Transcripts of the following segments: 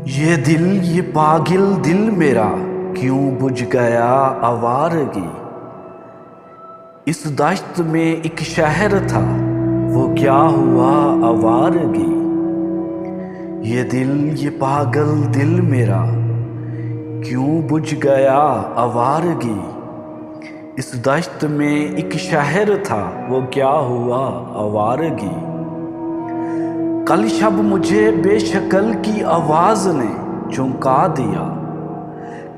ये दिल ये पागिल दिल मेरा क्यों बुझ गया आवारगी। इस दश्त में एक शहर था वो क्या हुआ आवारगी। ये दिल ये पागल दिल मेरा क्यों बुझ गया आवारगी। इस दश्त में एक शहर था वो क्या हुआ आवारगी। कल शब मुझे बेशकल की आवाज़ ने चौंका दिया।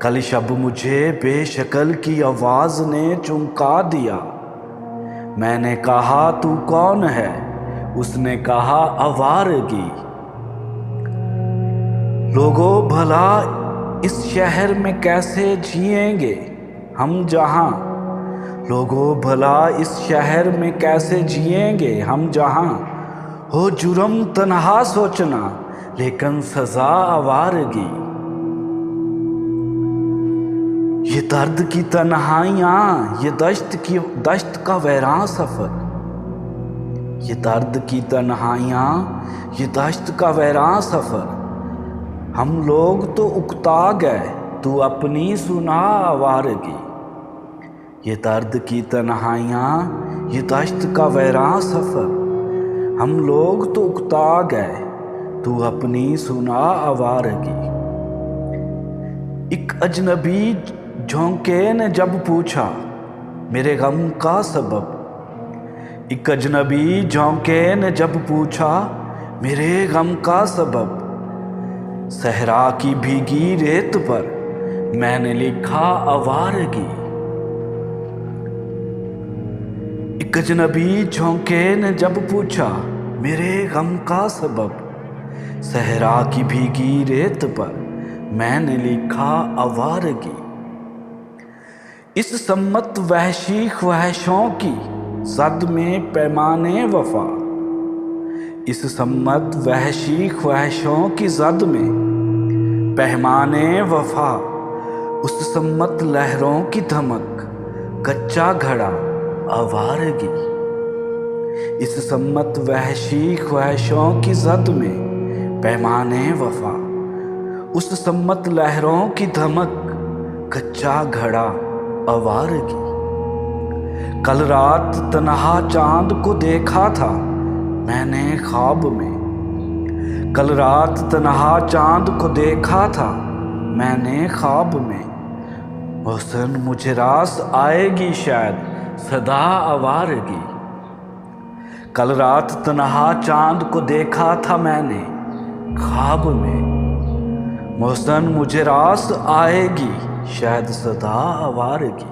कल शब मुझे बेशकल की आवाज़ ने चौंका दिया। मैंने कहा तू कौन है, उसने कहा आवारगी। लोगों भला इस शहर में कैसे जिएंगे हम जहाँ। लोगों भला इस शहर में कैसे जिएंगे हम जहाँ। हो जुर्म तन्हा सोचना लेकिन सजा आवारगी। ये दर्द की तन्हाइयाँ ये दश्त का वैरां सफ़र। ये दर्द की तन्हाइयाँ ये दश्त का वैरां सफ़र। हम लोग तो उकता गए तू अपनी सुना आवारगी। ये दर्द की तन्हाइयाँ ये दश्त का वैरां सफ़र। हम लोग तो उकता गए तू अपनी सुना आवारगी। एक अजनबी झोंके ने जब पूछा मेरे गम का सबब। एक अजनबी झोंके ने जब पूछा मेरे गम का सबब। सहरा की भीगी रेत पर मैंने लिखा आवारगी। एक अजनबी झोंके ने जब पूछा मेरे गम का सबब। सहरा की भीगी रेत पर मैंने लिखा आवारगी। इस सम्मत वहशी ख्वाहिशों की जद में पैमाने वफा। इस सम्मत वहशी ख्वाहिशों की जद में पैमाने वफा। उस सम्मत लहरों की धमक कच्चा घड़ा आवारगी। इस सम्मत वहशी ख्वाहिशों की जद में पैमाने वफा। उस सम्मत लहरों की धमक कच्चा घड़ा आवारगी। कल रात तन्हा चांद को देखा था मैंने ख्वाब में। कल रात तन्हा चांद को देखा था मैंने ख्वाब में। हुस्न मुझे रास आएगी शायद सदा आवारगी। कल रात तन्हा चांद को देखा था मैंने ख्वाब में। हुस्न मुझे रास आएगी शायद सदा आवारगी।